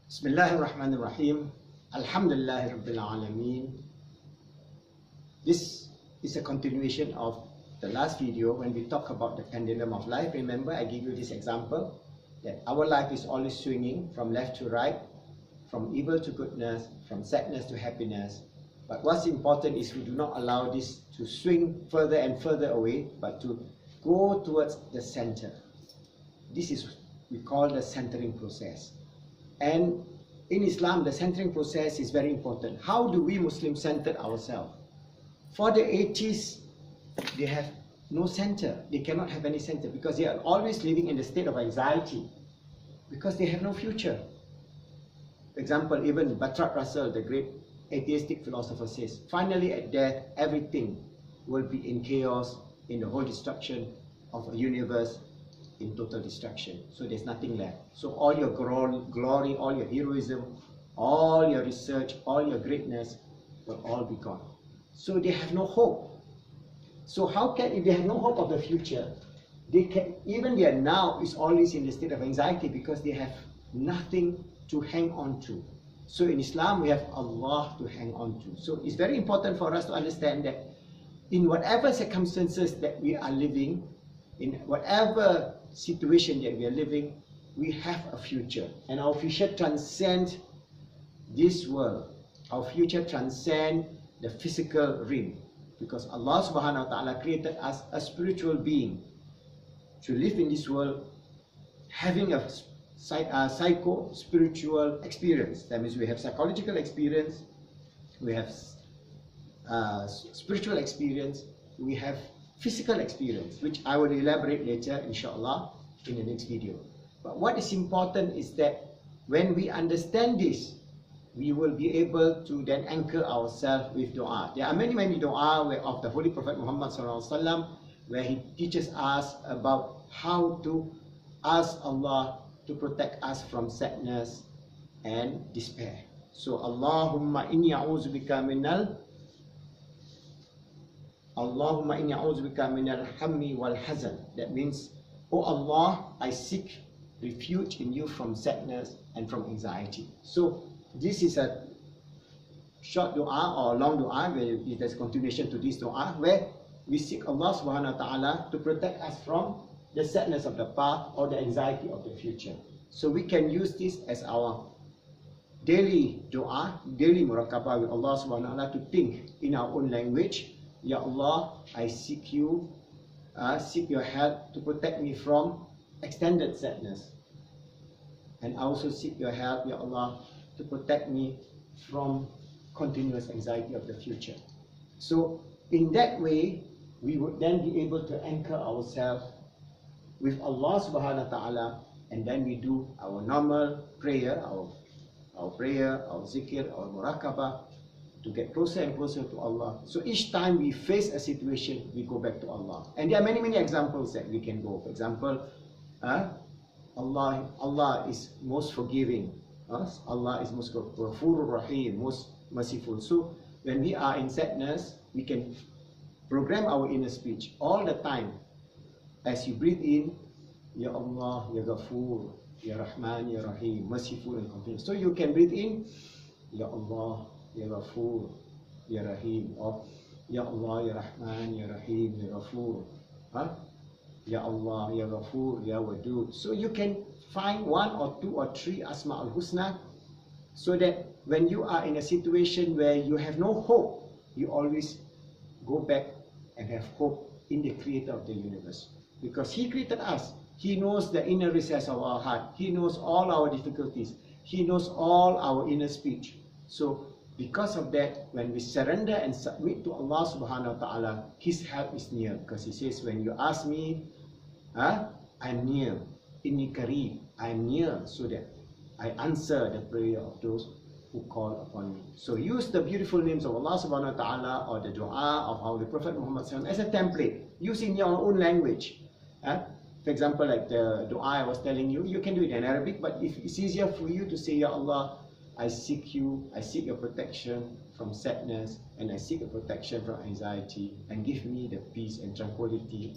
Bismillahirrahmanirrahim. Alhamdulillahi Rabbil Alameen. This is a continuation of the last video when we talk about the pendulum of life. Remember, I gave you this example that our life is always swinging from left to right, from evil to goodness, from sadness to happiness. But what's important is we do not allow this to swing further and further away, but to go towards the center. This is we call the centering process. And in Islam, the centering process is very important. How do we Muslims center ourselves? For the atheists, they have no center. They cannot have any center because they are always living in the state of anxiety because they have no future. For example, even Bertrand Russell, the great atheistic philosopher, says, finally at death, everything will be in chaos, in the whole destruction of a universe, in total destruction. So there's nothing left. So all your glory, all your heroism, all your research, all your greatness will all be gone. So they have no hope. So how can, if they have no hope of the future, they can, even their now is always in the state of anxiety because they have nothing to hang on to. So in Islam, we have Allah to hang on to. So it's very important for us to understand that in whatever circumstances that we are living, in whatever situation that we are living, we have a future. And our future transcends this world. Our future transcends the physical realm. Because Allah subhanahu wa ta'ala created us a spiritual being to live in this world having a psycho-spiritual experience. That means we have psychological experience, we have spiritual experience, we have physical experience, which I will elaborate later, inshallah, in the next video. But what is important is that when we understand this, we will be able to then anchor ourselves with dua. There are many dua of the Holy Prophet Muhammad SAW, where he teaches us about how to ask Allah to protect us from sadness and despair. So, Allahumma inni a'udzubika minal Allahumma inni a'udzubika minal hammi wal hazan. That means, oh Allah, I seek refuge in you from sadness and from anxiety. So this is a short dua or a long dua, where there's a continuation to this dua, where we seek Allah subhanahu wa ta'ala to protect us from the sadness of the past or the anxiety of the future. So we can use this as our daily dua, daily muraqabah with Allah subhanahu wa ta'ala, to think in our own language. Ya Allah, I seek you, seek your help to protect me from extended sadness. And I also seek your help, Ya Allah, to protect me from continuous anxiety of the future. So in that way, we would then be able to anchor ourselves with Allah subhanahu wa ta'ala, and then we do our normal prayer, our prayer, our zikr, our muraqabah, to get closer and closer to Allah. So each time we face a situation, we go back to Allah. And there are many examples that we can go. For example, Allah is most forgiving. Allah is most Ghafurur Rahim, most merciful. So when we are in sadness, we can program our inner speech all the time. As you breathe in, Ya Allah, Ya Ghafur, Ya Rahman, Ya Rahim, merciful and compassionate. So you can breathe in, Ya Allah, Ya Ghafur, Ya Rahim, or Ya Allah, Ya Rahman, Ya Rahim, Ya Ghafur, Ya Allah, Ya Ghafur, Ya Wadud. So you can find one or two or three Asma al-Husna, so that when you are in a situation where you have no hope, you always go back and have hope in the Creator of the universe. Because He created us. He knows the inner recess of our heart. He knows all our difficulties. He knows all our inner speech. So because of that, when we surrender and submit to Allah subhanahu wa ta'ala, His help is near. Because He says, when you ask me, I'm near. Inni Kareeb, I'm near, so that I answer the prayer of those who call upon me. So use the beautiful names of Allah subhanahu wa ta'ala or the dua of our Prophet Muhammad as a template. Use in your own language. For example, like the dua I was telling you, you can do it in Arabic, but if it's easier for you to say, Ya Allah, I seek you, I seek your protection from sadness, and I seek your protection from anxiety, and give me the peace and tranquility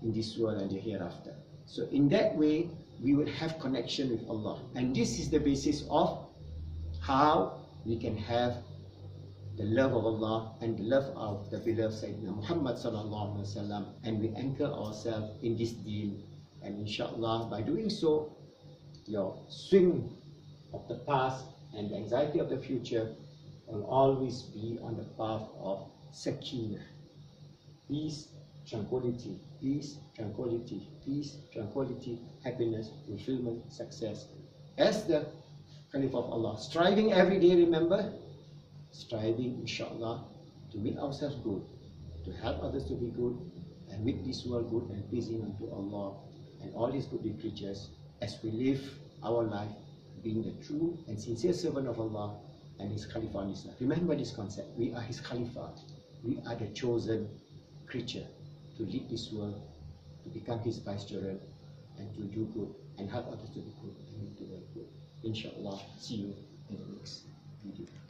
in this world and the hereafter. So in that way, we would have connection with Allah. And this is the basis of how we can have the love of Allah and the love of the beloved Sayyidina Muhammad sallallahu alaihi wasallam, and we anchor ourselves in this deen. And inshallah, by doing so, your swing of the past and the anxiety of the future will always be on the path of sakinah, peace, tranquility, peace, tranquility, peace, tranquility, happiness, fulfillment, success. As the Caliph of Allah, striving every day, remember, striving inshallah to make ourselves good, to help others to be good, and make this world good and pleasing unto Allah and all His goodly creatures, as we live our life being the true and sincere servant of Allah and His Khalifa on His life. Remember this concept, we are His Khalifa, we are the chosen creature to lead this world, to become His vicegerent, and to do good and help others to be good and make the world good. Inshallah, see you in the next